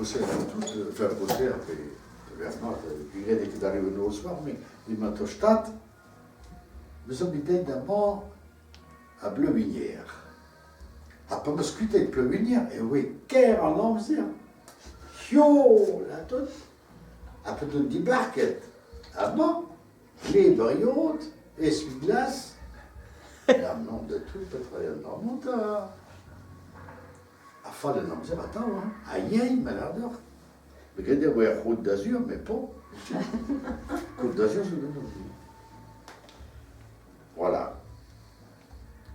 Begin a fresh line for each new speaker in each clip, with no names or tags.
Forse era tutto, forse era ik weet ik daar even noos was, maar in mijn stad, we zijn meteen d'abord à Bleuvinière. Après, on discutait avec Bleuvinière, et oui, qu'est-ce qu'on a fait? Yo, là tout. Après, on débarquait. Ah bon? Les briottes, essuie-glace. La nom de tout, peut-être dans mon temps. À faire le nom, c'est pas tant, hein. Aïe, maladeur. Mais regardez, vous voyez Côte d'Azur, mais pas. Côte d'Azur, je le donne. Voilà.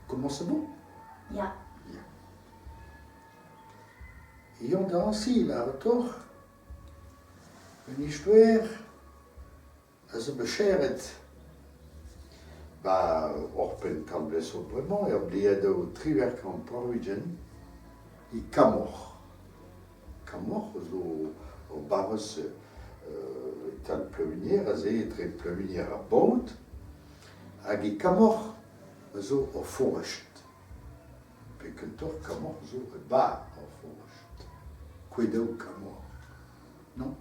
Comment c'est bon?
Ja.
Et on a aussi, là, retour, une histoire, als beschert, ook ben kan best op vraiment, op die de driewerk aan Provision, die Kamor, zo op basis, dan pluminière, ze tre pluminière à boot, en die Kamor, zo op forest. Je kunt toch Kamor zo het baar op forest. Cuidado Kamor. Non?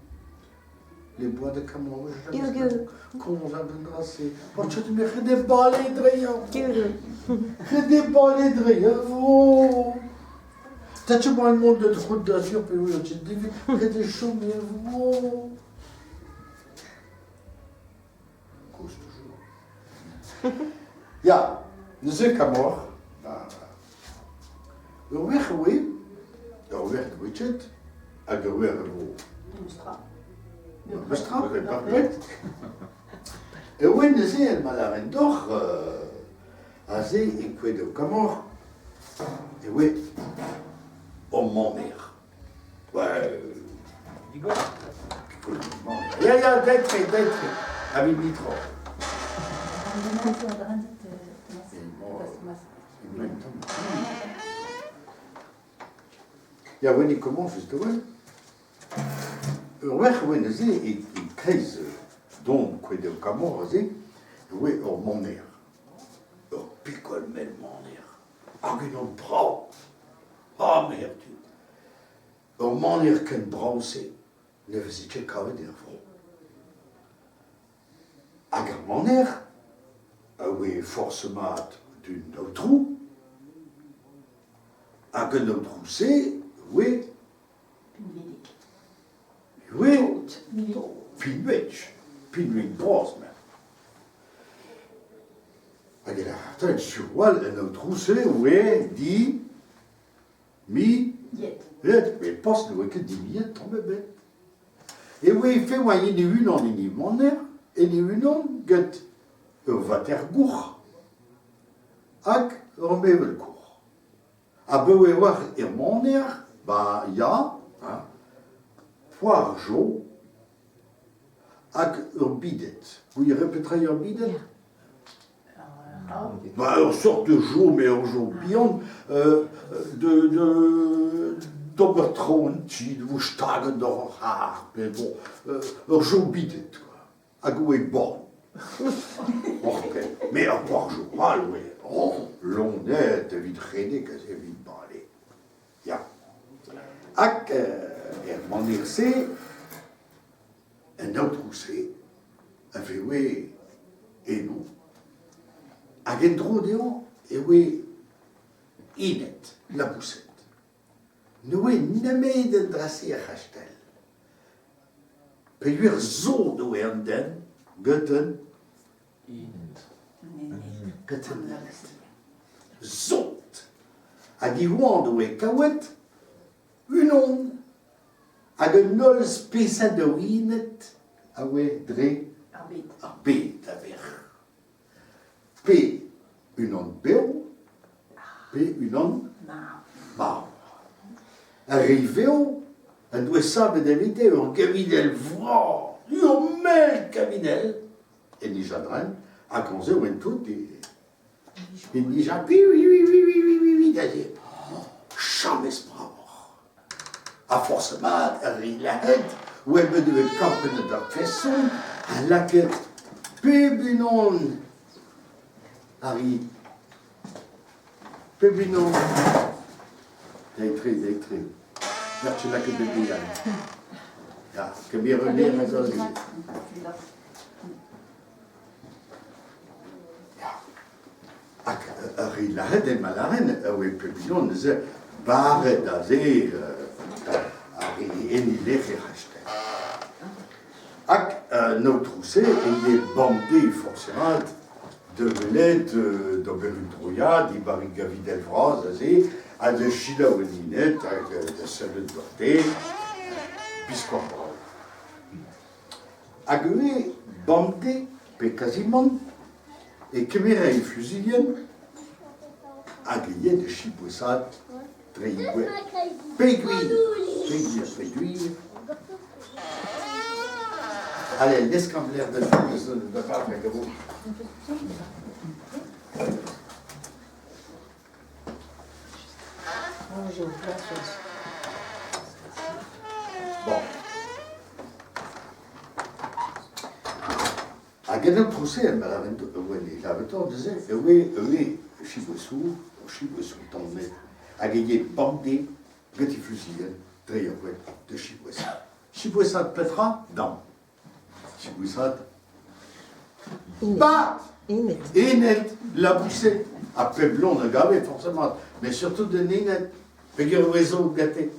Les bois de Camorra, je ne sais pas comment j'appellerai ça. Parce que tu me fais des balais de rien. Fais des balais de rien. Oh. T'as-tu pas le monde de Côte d'Azur, puis oui, tu te dis, fais des choses, mais oh. Cause toujours. Ja, de Camorra. We weggeweest. Ja, weggeweest. En de weggeweest. Bestraft, perfect. Et oui, elle m'a la reine d'or, assez, et quoi de Camor. Et oui, on m'en mère. Ouais. Ja, d'être, avec Mitro. Ja, wenn ich komme, ist du wohl? Weggewinnen ze, ik kreeg don kwede Camorra ze, we op monneer. Op pikkel met monneer. Agin op brouw. Ah, meer tu. Op monneer kan brouw ze, ne we zit je koude der vrouw. Agar monneer, we forcément d'une autre. Agar autre ze, we. Oui, Pinwich Bosman. Il a fait sur wall un autre troussé, oui, dit, mais pas le week-end dit miette, tombe bête. Et oui, il fait moyen de une en mon air, et de une en get, va ter gour, ak, remet le cours. A beau voir et mon air, bah, ya, hein. Poire jaune avec un bidet. Vous y répéterez un bidet? Une sorte de jaune, mais un jaune bien d'Obertron, qui vous stagne dans haar, mais bon, un jaune bidet, quoi. Avec un bon. Mais un poire jaune, oui. Oh, l'onnette, vite traîné, que c'est vite parlé. Ya. Ak, manier c'est un autre c'est un fait oui et non à gendro déon et oui inet la poussette nous n'aimait de dresser à hastel puis zo de wenden gotten zot à die wand de kawet une onde a de nul spesa de winet, a we dre arbeit a ver. P, une onde beo, P, une onde marbre. Arriveo, a due sabe d'evite, un cavinel vra, un mel cavinel, et ni jadran, a conze ou en tout, et ni jadran, oui, d'ailleurs, jamais bravo. A forcément, rilahet, où elle me devait camper de la façon, à laquelle Pébinon, Harry, Pébinon, d'écrit, Merci la que de bien. Ja, que bien revenir à ça. Rilahed en malaren, oui, pebillon, ze bare da ze, en ilech et racheté. Ak, nos troussés, et est bandé forcément de velette, d'Oberudroya, di Barigavidel Vraz, à de Chila ou Ninette, de celle de Dorté, Bisquambol. Agüé, bandé, pe quasiment, et Kemera et Fusilien, agayé de Chiboussat, Treigoué, Péguir. Allez, laisse comme l'air de faire avec vous. Bon. A genel procès, elle m'avait disait, oui, Chiboussou, tombé, a gagné bandé, petit fusil, très de Chiboussat. Chiboussat Petra, non. Chiboussat, bah, Inet, la boussée. Après blond, on a gavé forcément, mais surtout de Ninet, figure réseau gâté.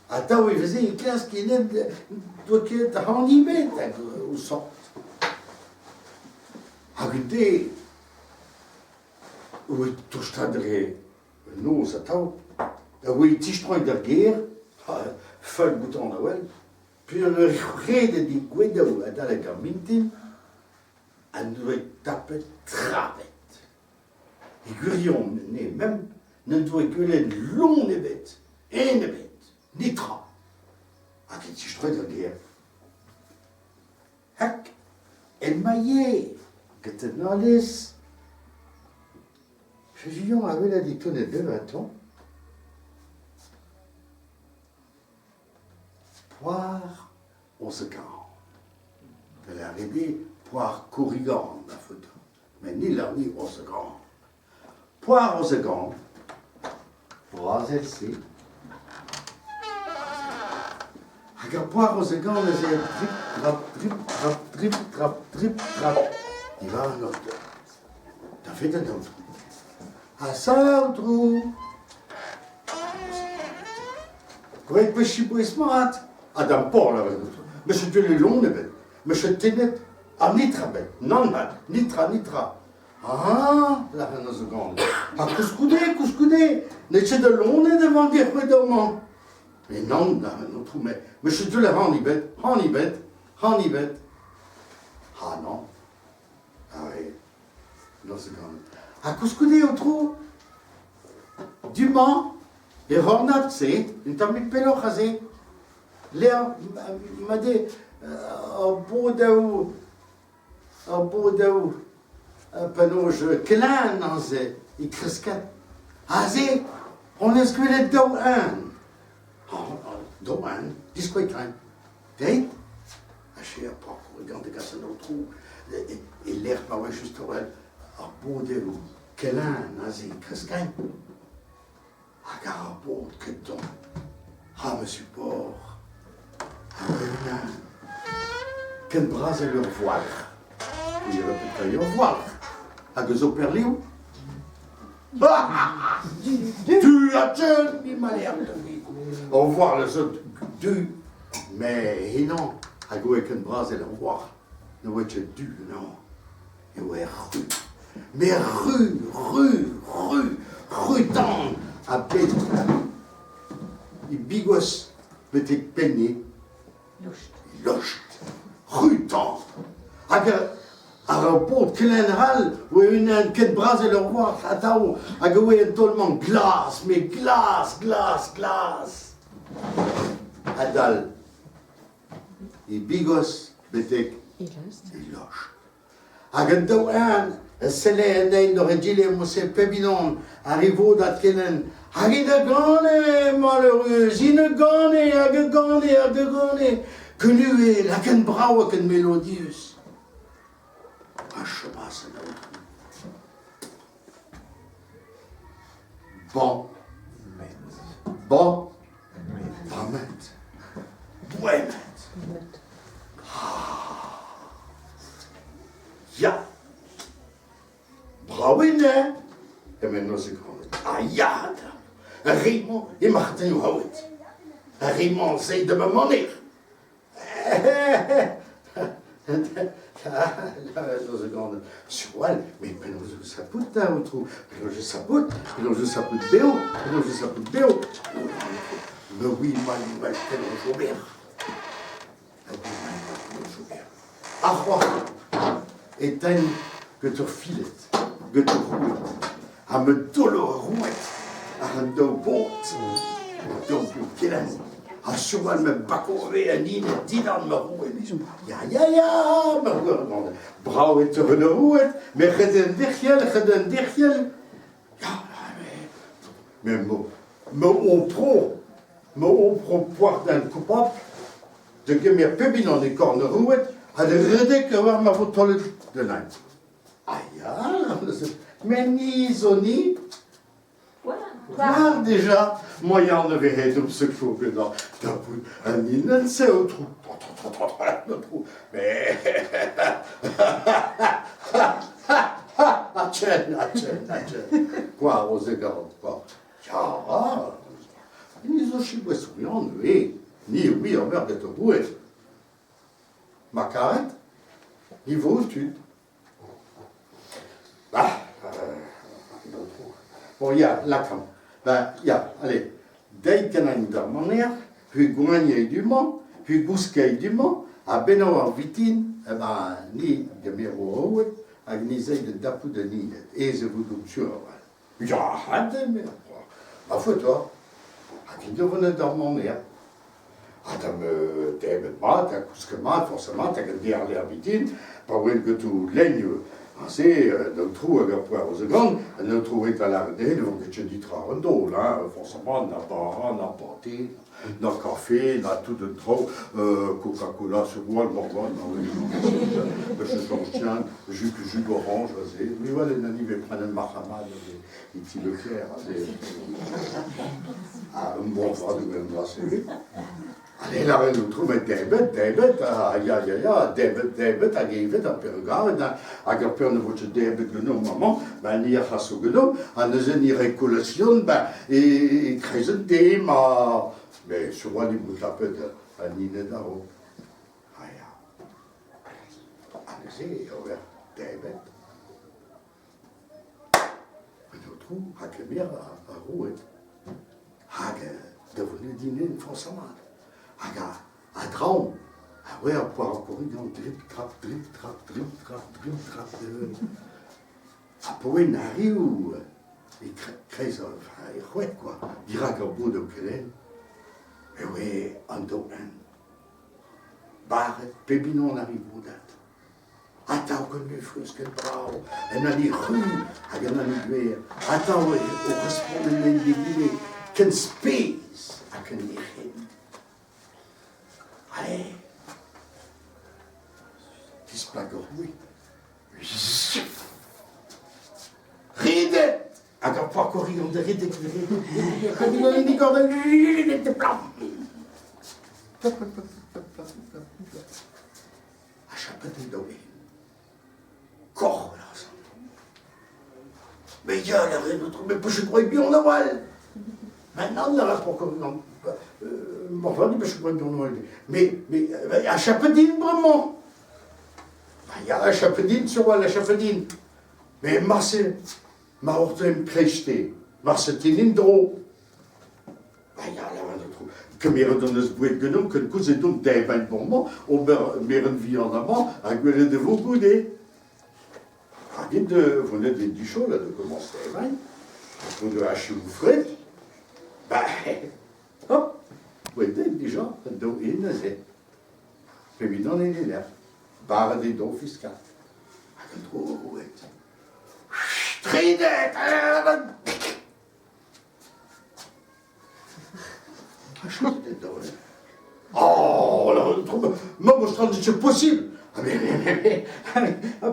Attends, il faisait une classe qui n'est pas en imé, au sort. Agudé, oui, tout ça de nous, ça t'a. Oui, tu te de guerre, feu bouton Noël, puis on a rede di Guido à la Gamintin, on doit taper travette. Et Gurion, même, ne doit gueuler long les bêtes, et les bêtes, ni tra. Ah, tu te de guerre. Hack, et maillé. Que tu n'as laissé. Je dis, on avait la détonne de 20 ans. Poire, on se gagne. Elle a arrivé, poire corrigande, la photo. Mais ni là, ni on se gagne. Poire, on se gagne. Raser, c'est. Regarde, poire, on se gagne, c'est drip, trap. Il va un autre. T'as fait un autre. À ça, trou. Quoi, il peut chibouer smart. Adam Paul, là, mais je te le long, mais je t'aimais. Ah, nitra, non, nitra. Ah, là, une seconde. Ah, couscoudé. N'est-ce de long, devant dire quoi dormant. Mais non, là, non, tout, mais je te le rends, bête. Ah, non. Ah oui, non, c'est quand même. À couscoudé au trou, du Mans, et Hornat, c'est, une tamie de pélo rasé. Léa m'a dit, au bout d'où, un panoge, clin, non, c'est, il cresquette. Ah, c'est, on est squelette d'où un, disquet train. Date? Ah, je sais pas, regardez qu'à ce trou. Et l'air paraît juste à bout de l'eau. Quel nazi, cresquin. Ah, garabot, que ton. Ah, monsieur Port. Ah, oui, qu'un bras et leur voile. Il répète leur voile. À deux opérlions. Ah, tu as jeune, il m'a l'air de vie. Au revoir les autres deux. Mais non, à gauche qu'un bras et leur voile. Ne vois-tu du, non. Et ouais, rue. Mais rue dans, à peine. Il bigos, peut-être peigné. Locht. Rue dans. À rapport, général, où il y a une bras et leur voix, à Tao, à gauche, un tollement glace, mais glace. Adal. Et bigos, peut-être. Il loge. Agandou an, Selé, Nain, Regile, Moussé, Pébinon, arrivo d'Atkenen. Agidagone, malheureuse, Inegone, Agagone, que nué, la ken brau, ken mélodius. Un chemin, c'est l'autre. Bon, moment. Moment. Ja. Brouwen, en men nog zeggen, ja, Raymond, je mag het nu houden. Raymond zei de mijn manier. Nog zeggen, Joël, mais non, je sapoute là, on trouve. Non, je sapoute Béo, non, je sapoute Béo. Mais oui, mal, tellement Joubert. Ah, éteint que tu filet, que tu rouet, à me dolor rouet, à un dos boot, donc quel amour. À cheval me bakoué, à nine, dinan me rouet. Ja, me rouet. Brouw het te rouet, mais gedeen dichtjel. Ja, mais me on poire d'un coupable, de que mes pubines en des cornes rouet, à de redek avoir ma votolle de nain. Ah ja, mais ni zoni. Voilà, déjà, moyen de verrer op ce qu'il que dans un innen, c'est au trou. Mais. Atchen. Quoi, aux égards, quoi. Ja, ni zo chez moi souriant, ni oui, en mer d'être boué. Ma carrette, niveau étude. Bon, il y a la cam. Ben, il y a, allez, dès qu'il y a une manière, puis Gouagne du Mans, puis Bousquet du Mans, à Benoît en Vitine, eh ben, ni de Miro, à Gnizé de Dapou de Nid, et je vous doute sur. Ja, mais, ma foi, toi, à qui devenait dans mon mère. Ah, t'as me, t'as mat, t'as cousquemat, forcément, t'as que derrière la Vitine, pas vrai que tout l'aigne. C'est notre trou à Gapoir aux Grandes, notre trou est à l'arrêt, donc je dis trarendo, là, forcément, n'a pas thé, n'a café, n'a tout de trop, Coca-Cola sur moi, le Bourbon, je tiens, jus d'orange, mais voilà, les nannies, ils prennent le mahamad, les petits le clair, un bon froid de même brassé. Allez, là, nous trouvons David, David, a gegeven aan Peruga, a gegeven aan wat David genoemd, maman, ben hier gaat zo genoemd, en dan zijn hier recollection, ben, ik krijg een thema, maar zo wat die moet lappen, en niet daarop. Ah ja, en dan zie je weer David. En dan trouvons, ha que meer, a roet, ha que, devenu dîner forcément. À Traum, ah ouais, à pouvoir encore une drip, trap. À pouvoir une arrive, il crée ça, il chouette quoi. Il dira qu'au bout de Kellen, mais oui, en domaine. Barre, pébinon arrive au date. Attends, qu'on lui frusque que le bras, et n'a ni rue, à gagner une guerre. Attends, au responsable de l'idée, qu'un space, à qu'un irré. Allez, qui se plaque oui. Ride, à quand pas courir, on dirait des quand il a une corde, il était blanc. À chaque petit domaine, corps là, mais il y a la reine d'autre, mais je crois bien en aval. Maintenant, on n'aura pas comme non. Enfin, je crois bien en mais à Chapedine, vraiment. Il y a la Chapedine sur la Chapedine. Mais Marcel, Martin Krechté, Marcel Tinindro. Il y a la reine d'autre. Que mir dan es boeit genom, que cause donc des bains de moment, on mer une vie en amont, à gueuler de vos goudés. Vous n'êtes du chaud là de commencer les bains. Vous de hacher ou frais. Ben, hop, vous êtes déjà dans une nazette. Puis dans les nerfs, barre des dons fiscales. Un gros rouet. Trinette! Oh, là, moi, je trouve que c'est possible. Mais,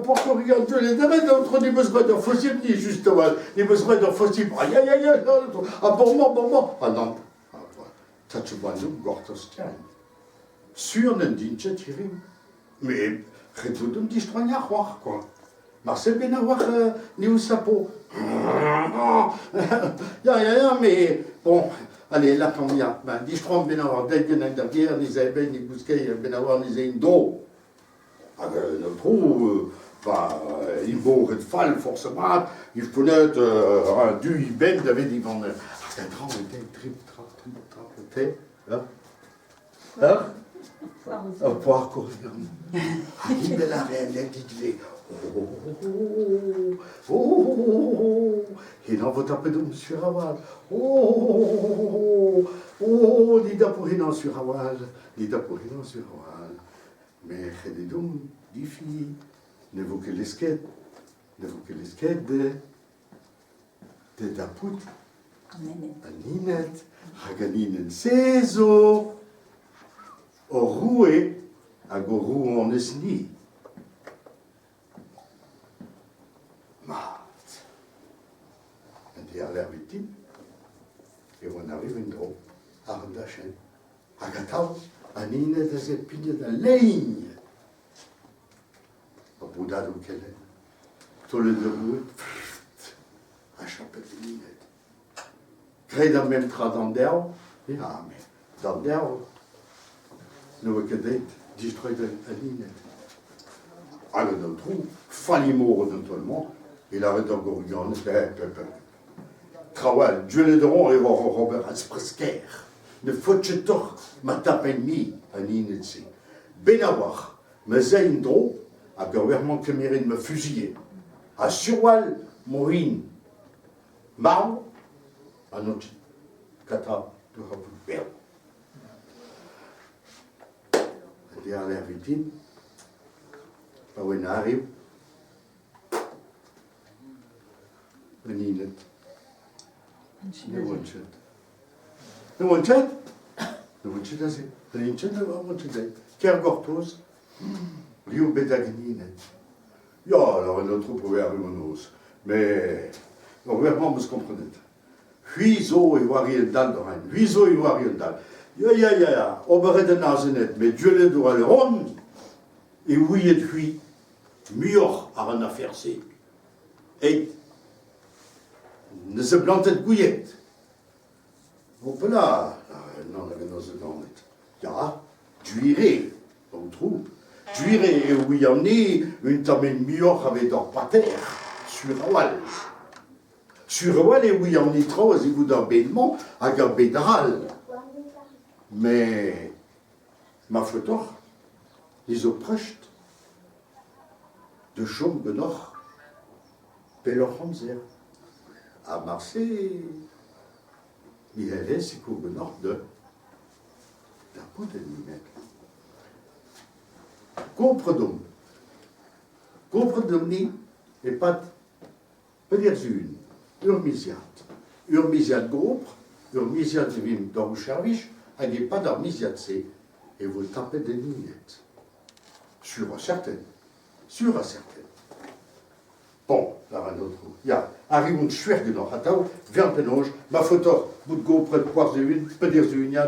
pourquoi regarde tous les domaines, entre les besoins d'un fossile, ni justement, les besoins d'un fossile. Aïe, ah, bon, moment. Ah non, Tachubandum Gortostian. Sur un dinche tirim. Mais, Redudum distronia quoi. Marcel Benawar, ni où sapo. Ya, mais bon, allez, là, quand il y a, ben, distrom Benawar, dès qu'il y a une guerre, ni Zayben, ni Bousquet, Benawar, ni Zayndo. Le trou, il faut être fall, forcément, il faut être un du ben, David, il va en être. Un grand, trip, hein? Au pouvoir courir. Il est là, il dit, et dans votre appel de Monsieur Rawal. L'idée pour rien sur Rawal. L'idée pour rien sur Rawal. Mais les dons, des filles, ne vous que les skates de Daput, Aninette, Haganinen Sezo, au roué, à Gorou en Esni. Mat. Et à l'air victime, et on arrive une drôle, à Randachen, à Gatao, Aninette, à cette pigne de ligne. Au bout d'un quel est, tout le deux, à chaper de Ninette. Créé dans le même train dans d'herbe, mais dans d'herbe, nous avons destroy à Ninette. Alors, notre trou, fallait mourir dans tout le monde, il avait encore regardé, Travail, Dieu le don et Robert Aspresker. Ne faut-il toch, ma tape ennemie, à Ninette. Benawar, mais c'est une drôle, à gouvernement qui mérite de me fusiller. À Surwal, Morin, Mao, à notre Kata, de Rabou. Et à l'air victime, où on arrive, Ninette. Ne one-shot. Ne one-shot? Ne one-shot, assez. Ne one-shot, ne one-shot. Quel gortos? Liu Bedagninette. Ja, alors un autre pouvait arriver au os. Mais, le gouvernement, vous comprenez. Huizo et Wariel Dal de Rein. Huizo et Wariel Dal. Ja. Obere de Nazenet. Mais Dieu le doit le rond. Et oui et lui. Mior à un affaire c'est. Et. Ne se plantait de gouillette. On peut là. Non, la venose de Dornet. Ja, tu irais. On trouve. Tu irais, et oui, il y en a une tamine mior avec dans pas terre. Sur Rawal. Sur Rawal, et oui, il y en a trop, et vous dans Bédemont, avec un bédral. Mais, ma photo, ils ont proche de Chaume de Nord, Pelor Hamzer. À Marseille, il est c'est qu'au nord de la poudre de Ninette. Comprenons ni, et pas dire une, urmisiat groupe, urmisiat de vim dans le service, et pas d'urmisiat C, et vous tapez des Ninette. Sûr à certaines. Bon, là, un autre. Il y a arrive un schwerge dans Hatau, vers Penonge, ma photo, bout de go près de poire de une, peut dire une,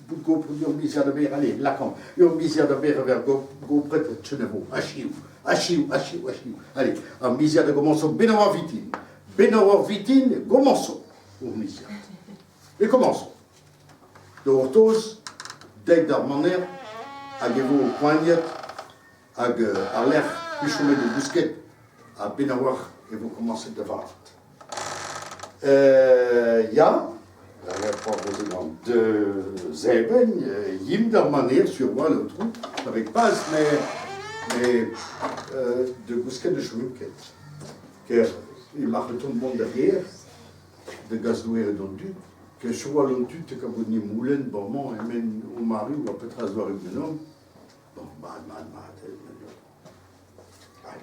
bout de go pour dire misère de mer, allez, Lacan, une misère de mer vers go près de Chenevo, Achiou. Allez, un misère de Gomonso, Benawar Vitine, Gomonso, une misère. Et commençons. De Hortos, dès d'Armaner, avez-vous au poignet, à l'air, plus chemin de Bousquet, à Benawar, et vous commencez de voir. Ja, de Zeben, Yim d'Armaner sur moi le trou, avec pas, mais de Bousquet de Schmucket. Car il marque tout le monde derrière, de Gazdouer et d'Ondu, que je vois l'Ondu, que vous n'y moulin, bon, et même au mari, ou à peut-être avoir une homme, bon,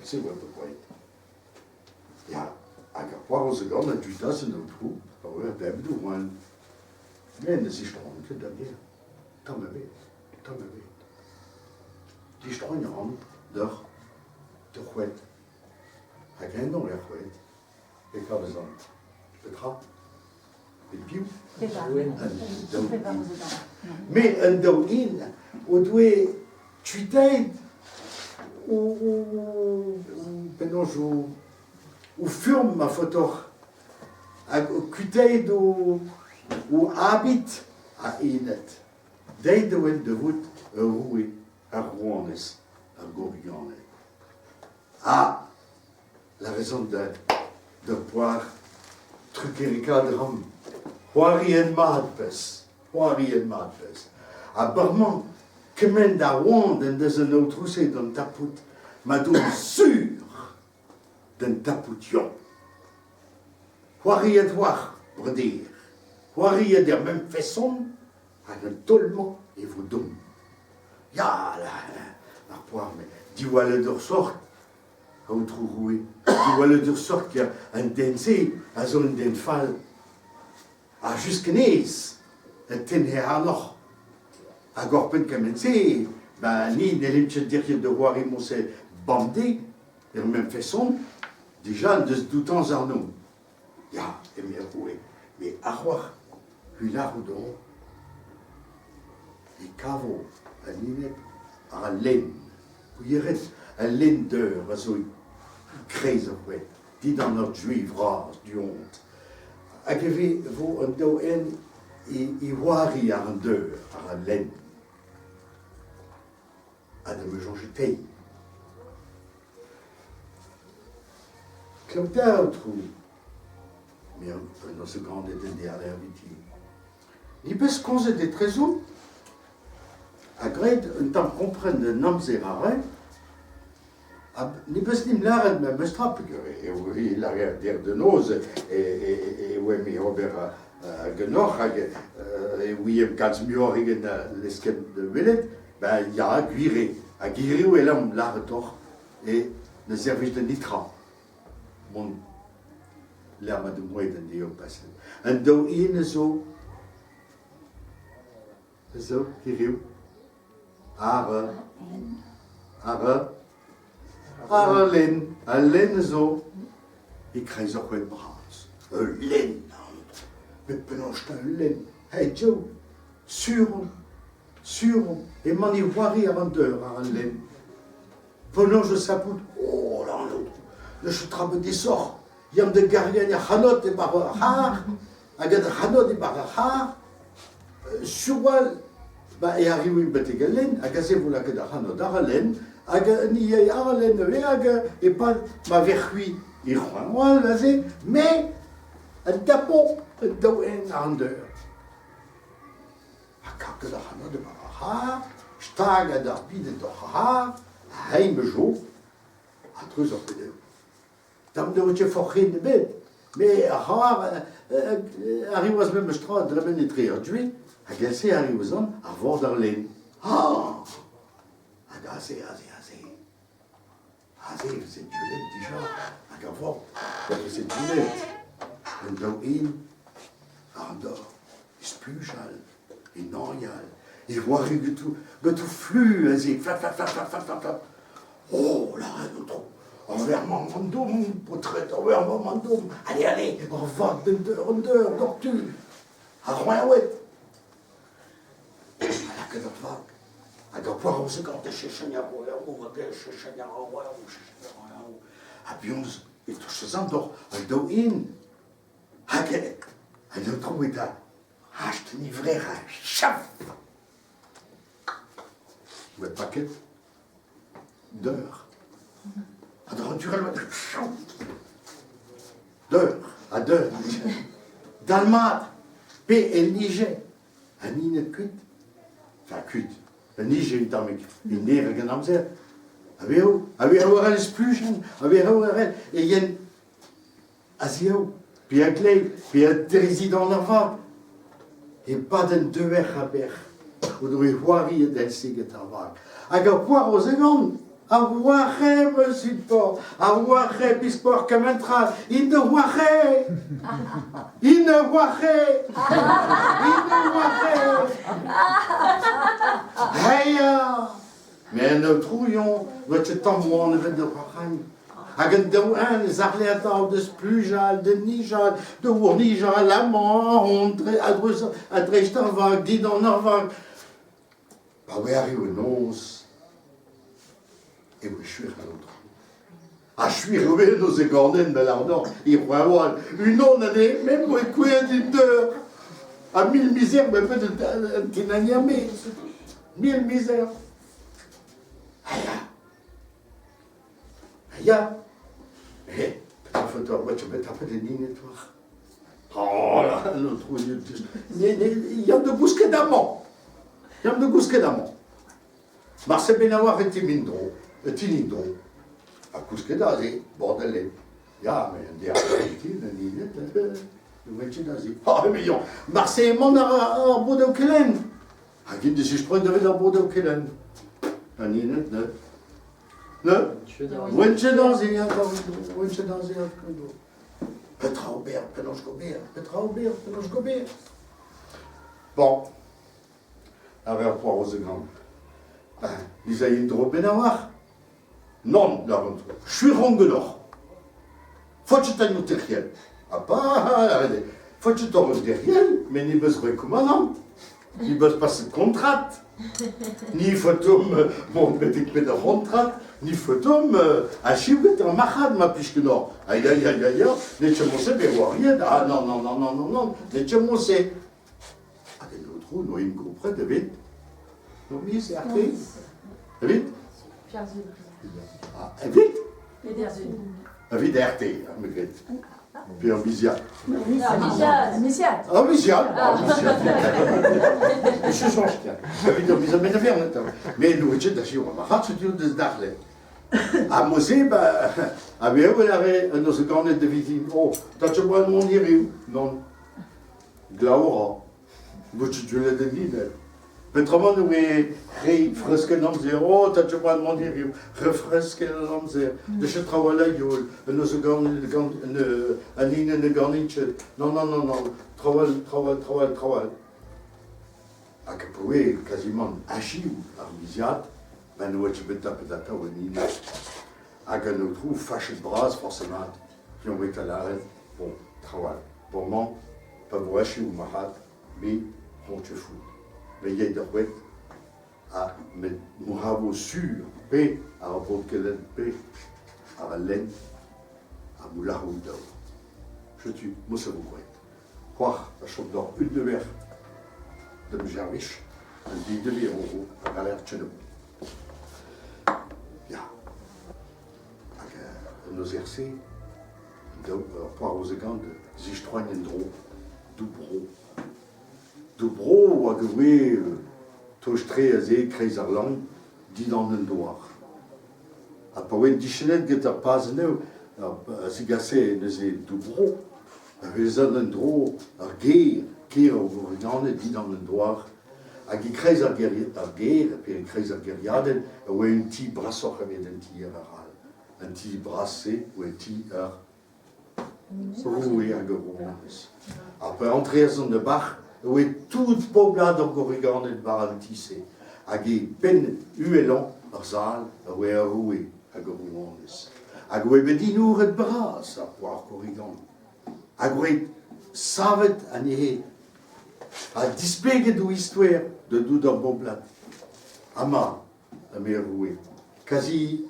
c'est vrai, pourquoi. Ja, ik heb wel eens gedaan dat je dat in de troep, maar we hebben het gewoon. Nee, dat is gewoon dat weer. Dat me weet. Die staan je aan, de goed. Ik ken nog echt goed. Ik had eens aan de trap. de più.
Esatto.
Mais un douin, on doit tuer ou film ma photo, ou cuter ou habite à Inet. Dès de vous rouer à Rouanes, à Gourion. Ah, la raison de pouvoir truquer les cadres. Warien Madpes. Apparemment, que men da wand en deze nou troussé d'un taput, ma doum sûr d'un tapution. Warien voir, pour dire. Warien der même façon, à un tolmo et vous doum. Ja, la poire, mais dis-moi de sorte, à vous trouver. Dis-moi de sorte qu'il y a un densé, à zone d'un fall. A jusqu'nees, het ten nog. A gorpen commencé, ben ni ne l'imche dire de voir et se bandé, de la même façon, déjà de tout temps en nous. Ja, et bien oui, mais à voir, hula rodon, et cavo, à l'inet, à l'aine, vous irez à l'aine d'heure, à zo, crazy, ouais, dit dans notre juif rase, du honte. Agave vo un douin i wari ar an deur, ar an len. A de me jongetei. Claudia trou, mais dans ce grand étendé à l'herbitie. Ni bes konze de trezou, a gred un temps comprenne de noms et rares, ni bes nim laren me mestrap, et l'arrière der de nose, et ouais, mais Robert Genoch, et William Katzmuir, et l'escape de Willet, ben, il y a Guiré. À Guiré, où est l'homme, l'arretour, et le service de Nitra. Mon l'arme de moi d'un dieu passé. Un do in zo, Guiré, Arre, Len zo, ik krijg zo goed braas. Een len, met penocht een len. Hey Joe, surum, et mani wari avant d'heure à un len. Penocht de sapout, oh là l'autre, le chutrabe des sorts, yam de garien ya hanot et barahar, agad hanot et barahar, surwal, bah et arrive une bête galen, agazé vous la gada hanot d'aralen, aga ni aralen aga et pas ma vercui il moi lazé mais un tapo do en ander akak da hana de ha staga da bide do ha heimjo a trus op de tam de je forchin de bed mais arrive was même straat de la ben etrer du agazé arrive zon a voir darlen agazé c'est Juliette déjà, à Gavot, c'est Juliette. Un douin, Andor, Spujal, et Norial, et voir que tout flux, et flap. Oh, là, notre, envers mon mandoum, portrait, envers mon mandoum, allez, on va d'heure, d'ortu, à Royauet. À la queue de vague. A poar o segan de chechanyaro, a bionz, et tout ce d'or, a do in, hake, a no trouvé da, hacht ni vrera, chaf. Ou et paquet d'heure. A de renturer le d'heure, Dalmat, P et Niger, a ni net cuit, enfin cuit. Niger in tamik, in nere genamzer. Aveo arel spluchen, aveo arel, et yen azio, puis un clé, puis un résident d'enfant. Et pas d'un deux haber, ou de voirie d'un siget avant. Aga poire aux secondes, a voire me support, a voire bisport comme un tral, il ne voirait. Hey, mais nous trouvions votre temps où on avait de Raham. Hag an daou zarleatañ deus plujal, de nijal, de our nijal, amant, a dreist ar vag, dit an ar vag. Ba oe ari o noz, e oe chuir an o dro. A chuir oe noz e ganen bel ar nor, e roa unan ane, mem oe kouet din deur. A mil misère, mais peut-être un tinaniamé. Mille misères. Aïe. Eh, putain, faut-toi, moi, tu peux taper des lignes, toi. Oh là, l'autre, il y a de bousquet d'amant. Il y a de bousquet d'amant. Marcel Benavar et Timindro, Tinindro. A bousquet d'azé, bordelais. Ya, mais un diable, une ligne, Ah, mais non, Marseille est mon ar Bordeaux Kellen. Ah, qui dit si je prends de Bordeaux Kellen. Ah, ni net, ne? Ne? Wenche dans il y a Wenche dans il y a Petra Aubert, Penonge Gobert, Petra Aubert, Penonge Gobert. Bon. Avec un poire aux grands. Ils ont une drôle Benavar. Non, là, je suis ronguenor. Faut que tu t'ailles au terriel. Ah pas, faut que tu t'en derrière, mais ni besoin de commandant, ni besoin pas de contrat, ni photo mon petit peu de contrat, ni photo à chiver en mahad ma puisque non, aïe aïe aïe aïe, les chemons bien rien, ah non non non non non non, les chemons c'est, ah des autres nous ils comprennent de vite, non mais c'est après, vite, ah vite, vite RT, me puis en Misiat.
Misiat.
Ah, Misiat. Je suis change. Mais nous, je suis on m'a fait tout de Darle. À Mosé, à Béo, il avait un autre cornet de visite. Oh, t'as tu vois mon iriou? Non. Glaura. Vous tu l'as dit, Petromon, nous est fresque nom zéro, t'as tu vois mon iriou. Refresque nom zéro. De chez Travail, un autre cornet de Anine de Garniche. Non, non, non, non. Travail. À que pouvez quasiment Achille, Armisiat, ben nous, tu peux taper data ou Nina. À que nous trouve fâché de bras, forcément, qui ont été à l'arrêt. Bon, travail. Bon, man, pas vous Achille ou Mahat, mais on te fout. Mais il y a des rouettes à mettre Mouravo sur P, à rapport de quelle P, à Valène, à Moularou d'or. Je tue, moi c'est vous quoi. Croire, la chambre d'or, une de verre de me Gerviche, un dit de verre à Galère Tchenou. Bien. Nos RC, poire aux égants de Zichtroin Endro, Doubro. Doubro, à gouer, Tochtré, Azé, Kreiserland, dit dans le noir. À Pawen Dichenet, Getter Pazeno, à Zigassé, Nezé, Doubro, à Vezan Endro, à Guerre, Kir, au Gourigan, dit dans le noir. À qui Kreiser Guerre, et puis Kreiser Guerriaden, ou un petit brasseur, un petit un petit brassé, ou un petit oui, à Gourigan. Après, entrer à son de Bach, où est toute peuplade en Corrigan et de Barantissé. Agi pen uelan, arzal, où est roué, à Gorouandes. Agoué bedinour et bras, à poire Corrigan. Agoué savet à nier, à dispéguer d'où histoire de d'où dans peuplade. Ama, à me roué. Quasi,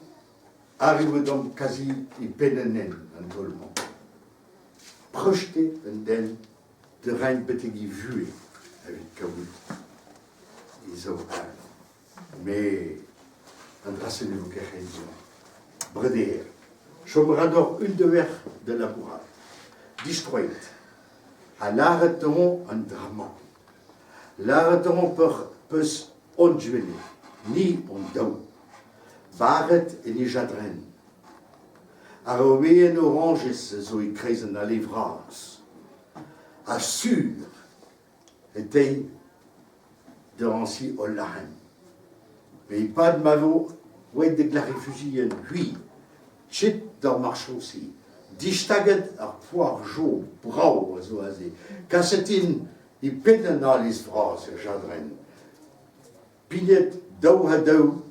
arrive donc quasi, il penenen, un tollement. Projeté, un den, de rein petit vu avec Kaboul. Ils ont mais un tracé de vous qui est Breder. Chomrador une de verre de la bourrade. Destroyed. À l'arrêteront un drama. L'arrêteront peut on jueler, ni on dou. Barret et ni jadren. À rover un orange et zo y kreisen à livrance. Assure était de Rancy au Lahem. Mais pas de mavo, ouais, de la réfugiée, lui, chit dans marche aussi. Distaget à poire jaune, brau, oisé. Cassetine, il pédane dans les phrases, jadren. Pinet, dou hadou,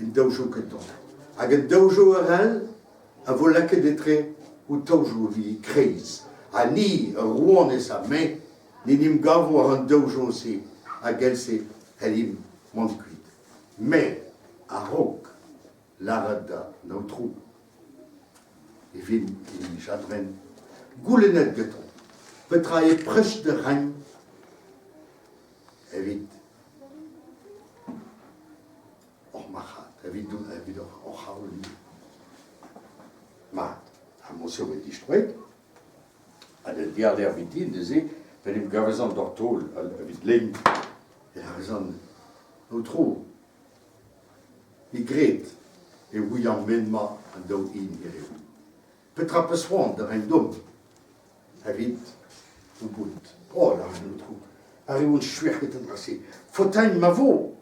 in dojo que ton. Avec dojo RL, voilà que d'être ou toujours vie crise. Ni Rouen et sa main, ni Nimgavo un dojo aussi, à Gelse, Elim, Montcuit. Mais, à Roc, l'Arada, notre trou, et vin, et chadren, goulenet geton, peut travailler proche de Rennes, et vite. Machat, evit auch Hauli. Maar, hij moest zo met die streek. En de derde vitin, de zee, ben ik gavazan dortol, evit ling. En gavazan, outro. Ik greet, en William Menma, en dood in hier. Petra Peswan, de een dom. Evit, hoe goed. Oh, daar is een outro. Hij heeft een schwach met een drassie. Fontaine Mavo.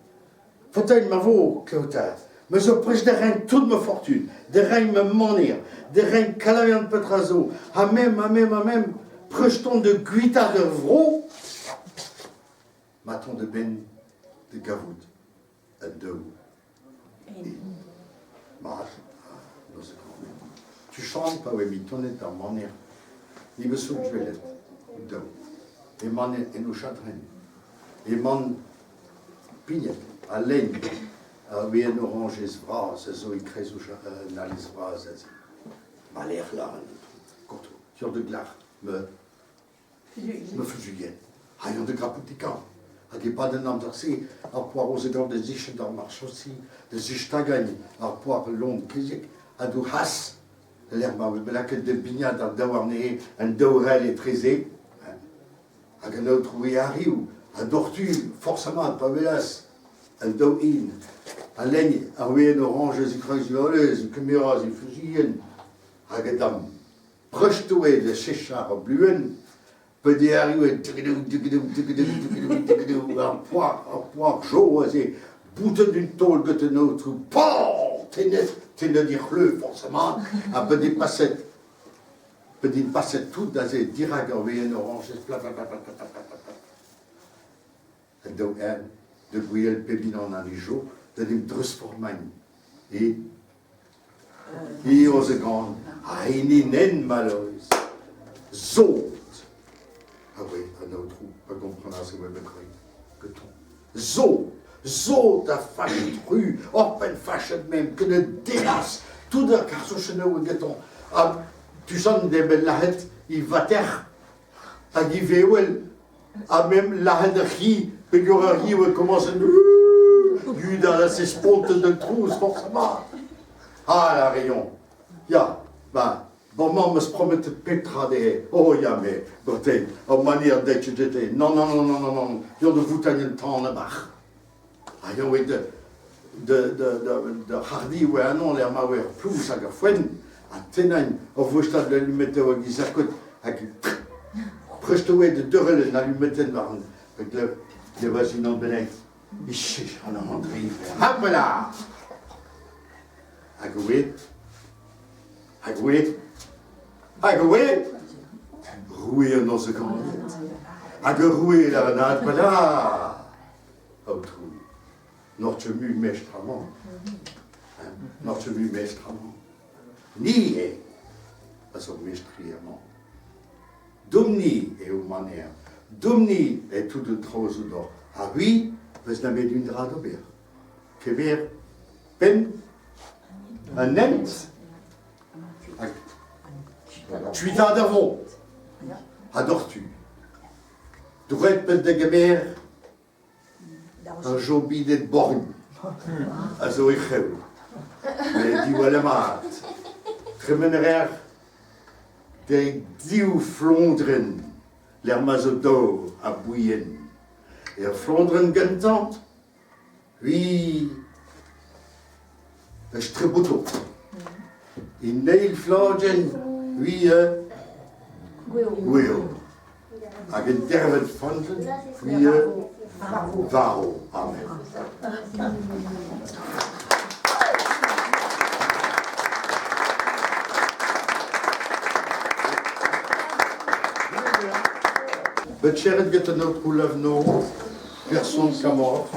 Fontaine Mavo, Clotaire. Mais je prêche de reins toute ma fortune, de reins me menir, de reins calavian de Petrazo, à même, projeton de Guita de Vro, maton de Ben de Gavoud, et de Mars, dans ce grand. Tu chantes pas, oui, mais ton est en menir. Il me souffle, je vais l'être, de. Et man, et nous chagrins. Et man, pignette, à l'aigne. Wie een orange vraz, zo ik krijg zo'n nalis vraz. Maar leer lachen. Kort, sur de glach, me verzuien. Hij on de graputica. Hij heeft pas de naam daar zie. À poire aux égards de zich dans marche aussi, de zich tagagne, à poire long kizik, à du has. L'herbe, we belakken de bigna daar dawarne en daurel et trésé. À un autre oui arrive, à dortu, forcément, pas velas. En doe in. Alleen, een orange, ze kruisjolen, ze cameras, ze fusien. Hagedam. Prustoué de séchar bluen. Peut y arriver, un poire chaud, c'est bouton d'une tôle que de notre. Pan! T'es ne dire le, forcément. Un peu des passettes. Petite passette toute, dans ces dirag, un orange, plat. En doe en. De Guiel Pébinon dans les jours, de les transformer. Et aux grands, il n'est malheureuse. Zot. Ah oui, un autre trou, pas comprendre ce que vous que ton. Zot, à fâche rue, open fâche même, que de délasse, tout de carceau chenou et ton. Tu sens des belles lahettes, il va terre, à Givewell, à même lahet de qui. Pégorarie, où elle commence à lui dans ses spontes de trousse, forcément. Ah, la rayon. Ya, ben, bon, me se promet de pétra des. Oh, ya, mais, côté, en manière d'être, j'étais. Non. Yo de vous tenir le temps en bas. Ah, yo, oui, de hardi, ouais, non, l'air ma ouais, plus, à gafouen, à tenagne, au vostad de l'allumette, au guisacot, avec. Presque, ouais, de deux relais, l'allumette, avec le. Je was in een bereik. Is aan een hand geven. Hoppala! Agoué! Roué en onze kant. Agoué là, hoppala! Autre. Notre mu mestrament. Notre mu mestrament. Ni est. Pas au mestrièrement. Domni et au manière. Domni est tout de trop ou d'or. Ah oui, vous n'avez d'une drap d'obère. Que bien, pen, un nent, tu es d'avant. Adores-tu? Devrait être de gamer, un jobi de borgne. À Zoïchel. Mais dis voilà mat. Tremenerer, des diou flondren. L'hermazodo à Bouyen. Et à Flandren Gantant, oui, un strebuto. In Neil Flagen, oui, Will. À une dervet Fonten, oui, Varo. Amen. Bet cheret get an out who love no person come off.